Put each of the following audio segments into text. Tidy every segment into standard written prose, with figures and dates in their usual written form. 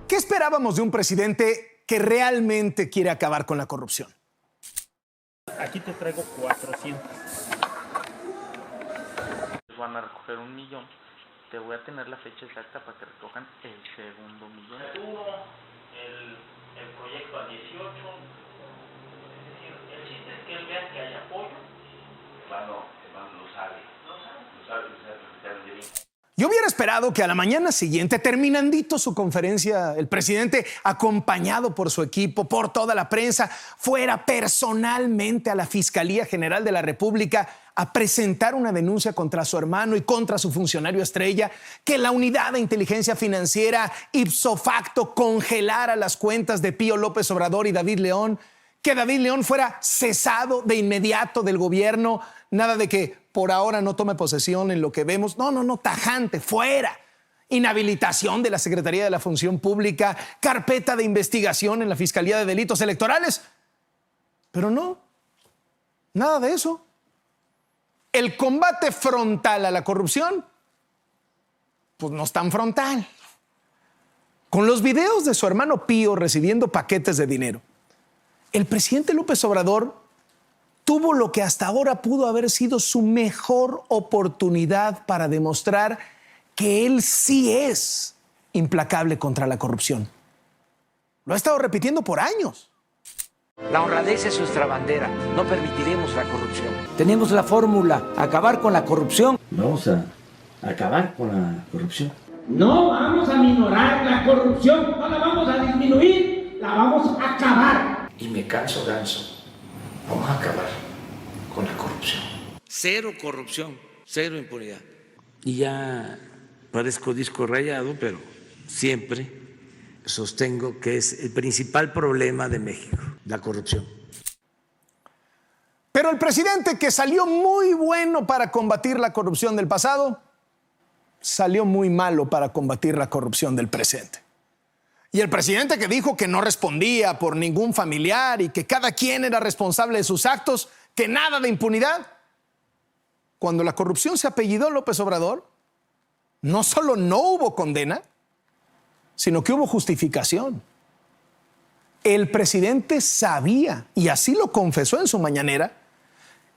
¿Qué esperábamos de un presidente que realmente quiere acabar con la corrupción? Aquí te traigo 400. Van a recoger 1 millón. Te voy a tener la fecha exacta para que recojan el segundo millón. El proyecto a 18. Es decir, el chiste es que él vea que hay apoyo. Iván lo sabe perfectamente bien. Yo hubiera esperado que a la mañana siguiente, terminandito su conferencia, el presidente, acompañado por su equipo, por toda la prensa, fuera personalmente a la Fiscalía General de la República a presentar una denuncia contra su hermano y contra su funcionario estrella, que la Unidad de Inteligencia Financiera ipso facto congelara las cuentas de Pío López Obrador y David León, que David León fuera cesado de inmediato del gobierno, nada de que por ahora no tome posesión en lo que vemos. No, tajante, fuera. Inhabilitación de la Secretaría de la Función Pública, carpeta de investigación en la Fiscalía de Delitos Electorales. Pero no, nada de eso. El combate frontal a la corrupción, pues no es tan frontal. Con los videos de su hermano Pío recibiendo paquetes de dinero, el presidente López Obrador tuvo lo que hasta ahora pudo haber sido su mejor oportunidad para demostrar que él sí es implacable contra la corrupción. Lo ha estado repitiendo por años. La honradez es nuestra bandera. No permitiremos la corrupción. Tenemos la fórmula: acabar con la corrupción. Vamos a acabar con la corrupción. No vamos a minorar la corrupción, no la vamos a disminuir, la vamos a acabar. Y me canso ganso. Vamos a acabar con la corrupción. Cero corrupción, cero impunidad. Y ya parezco disco rayado, pero siempre sostengo que es el principal problema de México, la corrupción. Pero el presidente, que salió muy bueno para combatir la corrupción del pasado, salió muy malo para combatir la corrupción del presente. Y el presidente, que dijo que no respondía por ningún familiar y que cada quien era responsable de sus actos, que nada de impunidad. Cuando la corrupción se apellidó López Obrador, no solo no hubo condena, sino que hubo justificación. El presidente sabía, y así lo confesó en su mañanera,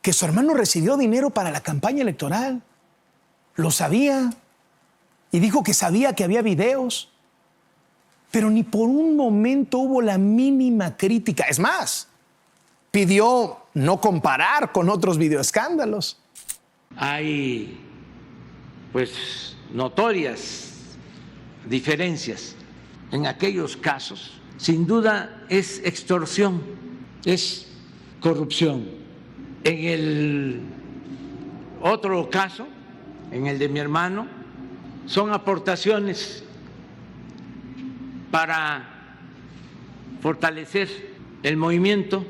que su hermano recibió dinero para la campaña electoral. Lo sabía. Y dijo que sabía que había videos. Pero ni por un momento hubo la mínima crítica. Es más, pidió no comparar con otros videoescándalos. Hay, pues, notorias diferencias en aquellos casos. Sin duda es extorsión, es corrupción. En el otro caso, en el de mi hermano, son aportaciones para fortalecer el movimiento.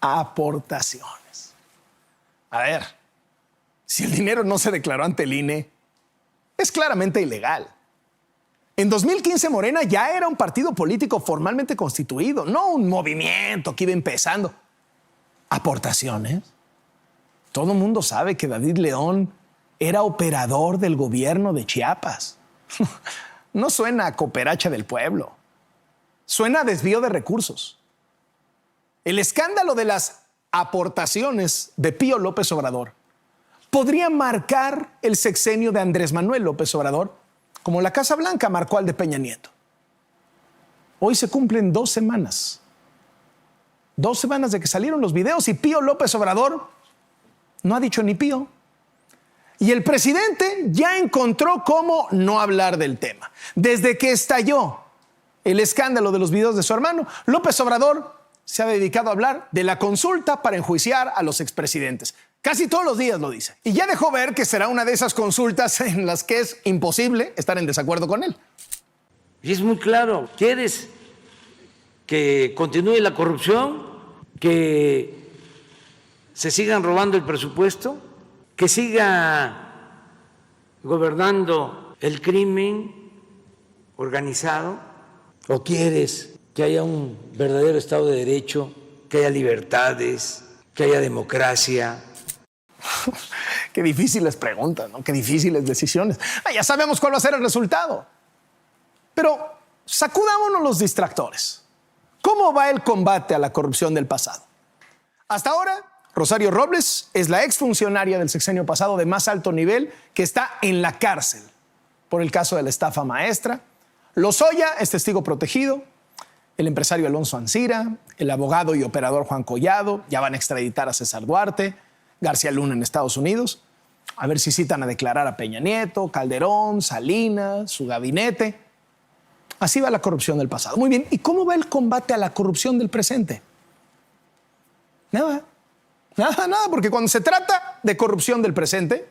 Aportaciones. A ver, si el dinero no se declaró ante el INE, es claramente ilegal. En 2015 Morena ya era un partido político formalmente constituido, no un movimiento que iba empezando. Aportaciones. Todo el mundo sabe que David León era operador del gobierno de Chiapas. No suena a cooperacha del pueblo. Suena a desvío de recursos. El escándalo de las aportaciones de Pío López Obrador podría marcar el sexenio de Andrés Manuel López Obrador, como la Casa Blanca marcó al de Peña Nieto. Hoy se cumplen 2 semanas. 2 semanas de que salieron los videos y Pío López Obrador no ha dicho ni pío. Y el presidente ya encontró cómo no hablar del tema. Desde que estalló el escándalo de los videos de su hermano, López Obrador se ha dedicado a hablar de la consulta para enjuiciar a los expresidentes. Casi todos los días lo dice. Y ya dejó ver que será una de esas consultas en las que es imposible estar en desacuerdo con él. Y es muy claro, ¿quieres que continúe la corrupción? ¿Que se sigan robando el presupuesto? ¿Que siga gobernando el crimen organizado? ¿O quieres que haya un verdadero Estado de Derecho, que haya libertades, que haya democracia? Qué difíciles preguntas, ¿no? Qué difíciles decisiones. Ya sabemos cuál va a ser el resultado. Pero sacudámonos los distractores. ¿Cómo va el combate a la corrupción del pasado? Hasta ahora, Rosario Robles es la exfuncionaria del sexenio pasado de más alto nivel que está en la cárcel por el caso de la estafa maestra. Lozoya es testigo protegido. El empresario Alonso Ancira, el abogado y operador Juan Collado, ya van a extraditar a César Duarte, García Luna en Estados Unidos. A ver si citan a declarar a Peña Nieto, Calderón, Salinas, su gabinete. Así va la corrupción del pasado. Muy bien, ¿y cómo va el combate a la corrupción del presente? Nada, porque cuando se trata de corrupción del presente,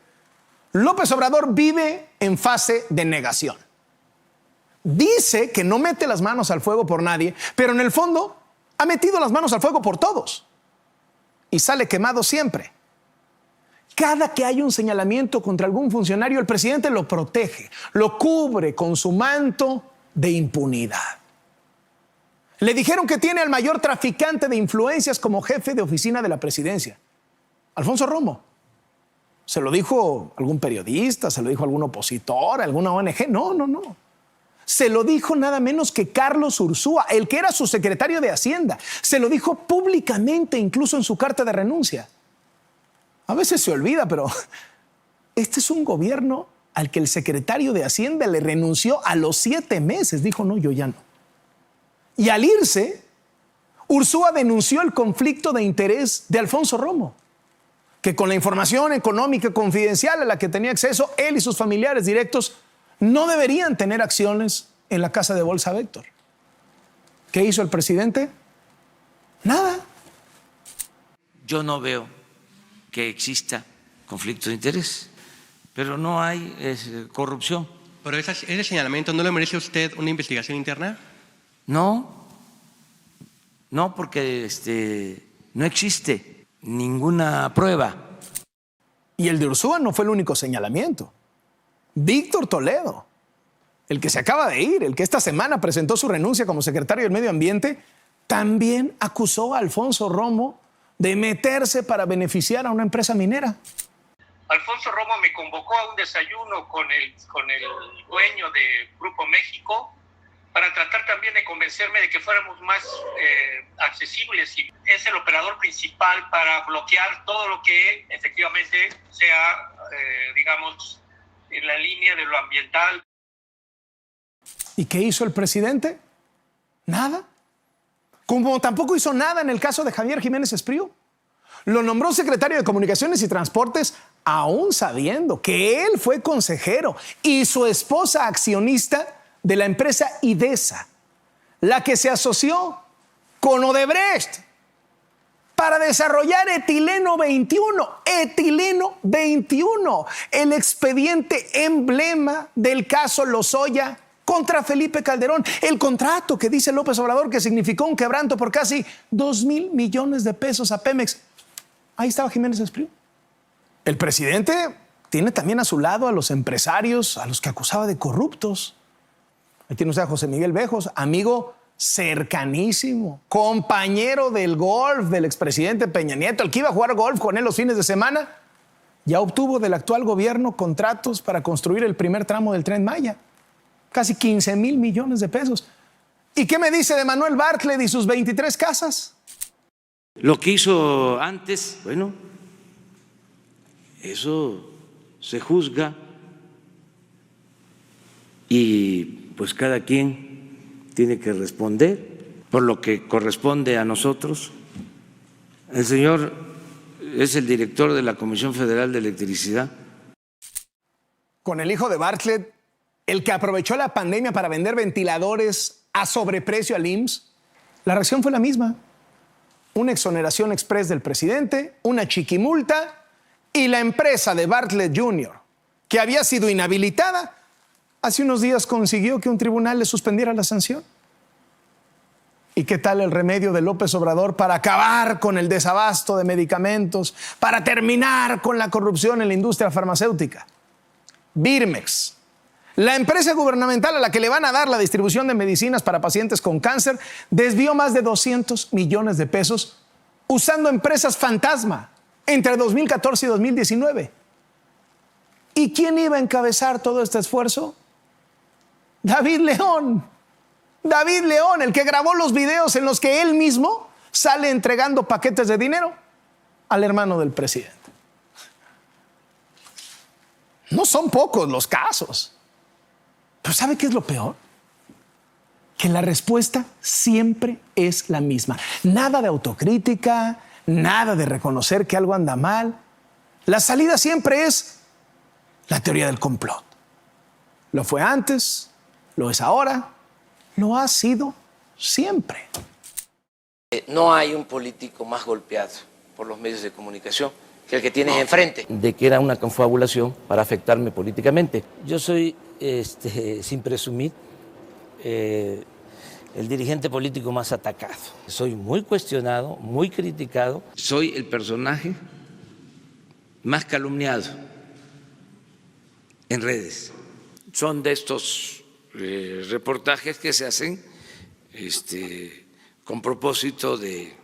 López Obrador vive en fase de negación. Dice que no mete las manos al fuego por nadie, pero en el fondo ha metido las manos al fuego por todos. Y sale quemado siempre. Cada que hay un señalamiento contra algún funcionario, el presidente lo protege, lo cubre con su manto de impunidad. Le dijeron que tiene al mayor traficante de influencias como jefe de oficina de la presidencia, Alfonso Romo. ¿Se lo dijo algún periodista? ¿Se lo dijo algún opositor? ¿Alguna ONG? No. Se lo dijo nada menos que Carlos Ursúa, el que era su secretario de Hacienda. Se lo dijo públicamente, incluso en su carta de renuncia. A veces se olvida, pero este es un gobierno al que el secretario de Hacienda le renunció a los 7 meses. Dijo, no, yo ya no. Y al irse, Ursúa denunció el conflicto de interés de Alfonso Romo, que con la información económica confidencial a la que tenía acceso él y sus familiares directos no deberían tener acciones en la casa de bolsa Vector. ¿Qué hizo el presidente? Nada. Yo no veo que exista conflicto de interés, pero no hay corrupción. ¿Pero ese señalamiento no le merece a usted una investigación interna? No, porque no existe ninguna prueba. Y el de Ursúa no fue el único señalamiento. Víctor Toledo, el que se acaba de ir, el que esta semana presentó su renuncia como secretario del Medio Ambiente, también acusó a Alfonso Romo de meterse para beneficiar a una empresa minera. Alfonso Romo me convocó a un desayuno con el dueño de Grupo México para tratar también de convencerme de que fuéramos más accesibles, y es el operador principal para bloquear todo lo que efectivamente sea, digamos, en la línea de lo ambiental. ¿Y qué hizo el presidente? Nada. Como tampoco hizo nada en el caso de Javier Jiménez Espriu. Lo nombró secretario de Comunicaciones y Transportes aún sabiendo que él fue consejero y su esposa accionista de la empresa IDESA, la que se asoció con Odebrecht para desarrollar etileno 21. Etileno 21, el expediente emblema del caso Lozoya contra Felipe Calderón. El contrato que dice López Obrador que significó un quebranto por casi 2,000 millones de pesos a Pemex. Ahí estaba Jiménez Espriu. El presidente tiene también a su lado a los empresarios, a los que acusaba de corruptos. Ahí tiene usted a José Miguel Bejos, amigo cercanísimo, compañero del golf del expresidente Peña Nieto, el que iba a jugar golf con él los fines de semana. Ya obtuvo del actual gobierno contratos para construir el primer tramo del Tren Maya. Casi 15,000 millones de pesos. ¿Y qué me dice de Manuel Bartlett y sus 23 casas? Lo que hizo antes, bueno, eso se juzga y pues cada quien tiene que responder por lo que corresponde a nosotros. El señor es el director de la Comisión Federal de Electricidad. Con el hijo de Bartlett, el que aprovechó la pandemia para vender ventiladores a sobreprecio al IMSS, la reacción fue la misma. Una exoneración express del presidente, una chiquimulta y la empresa de Bartlett Jr., que había sido inhabilitada, hace unos días consiguió que un tribunal le suspendiera la sanción. ¿Y qué tal el remedio de López Obrador para acabar con el desabasto de medicamentos, para terminar con la corrupción en la industria farmacéutica? Birmex, la empresa gubernamental a la que le van a dar la distribución de medicinas para pacientes con cáncer, desvió más de 200 millones de pesos usando empresas fantasma entre 2014 y 2019. ¿Y quién iba a encabezar todo este esfuerzo? David León. David León, el que grabó los videos en los que él mismo sale entregando paquetes de dinero al hermano del presidente. No son pocos los casos. Pero ¿sabe qué es lo peor? Que la respuesta siempre es la misma. Nada de autocrítica, nada de reconocer que algo anda mal. La salida siempre es la teoría del complot. Lo fue antes, lo es ahora, lo ha sido siempre. No hay un político más golpeado por los medios de comunicación que el que tienes enfrente. De que era una confabulación para afectarme políticamente. Yo soy, sin presumir, el dirigente político más atacado. Soy muy cuestionado, muy criticado. Soy el personaje más calumniado en redes. Son de estos reportajes que se hacen con propósito de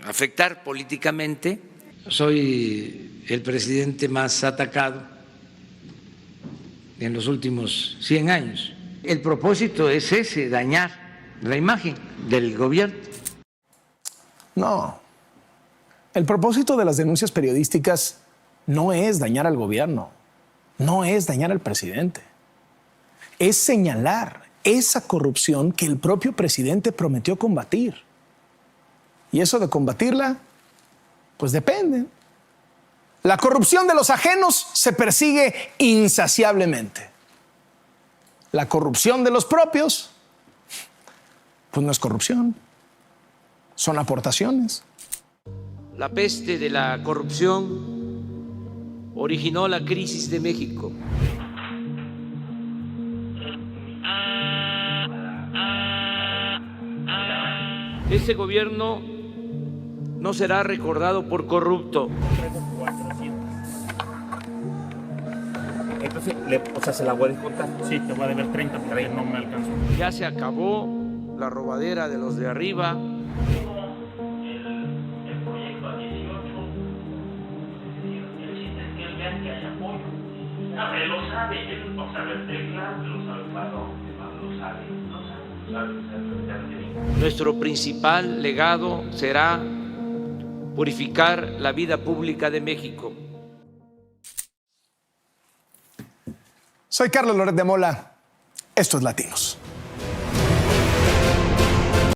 afectar políticamente. Soy el presidente más atacado en los últimos 100 años. El propósito es ese, dañar la imagen del gobierno. No. El propósito de las denuncias periodísticas no es dañar al gobierno, no es dañar al presidente. Es señalar esa corrupción que el propio presidente prometió combatir. Y eso de combatirla, pues depende. La corrupción de los ajenos se persigue insaciablemente. La corrupción de los propios, pues no es corrupción, son aportaciones. La peste de la corrupción originó la crisis de México. Este gobierno no será recordado por corrupto. Traigo 400. Entonces, se la voy a descontar. Sí, te voy a deber 30, pero ahí no me alcanzó. Ya se acabó la robadera de los de arriba. El proyecto a 18, el chiste es que él vea que hay apoyo. Él lo sabe, él no sabe el teclado, lo sabe el balón, lo sabe perfectamente bien. Nuestro principal legado será purificar la vida pública de México. Soy Carlos Loret de Mola. Esto es Latinos.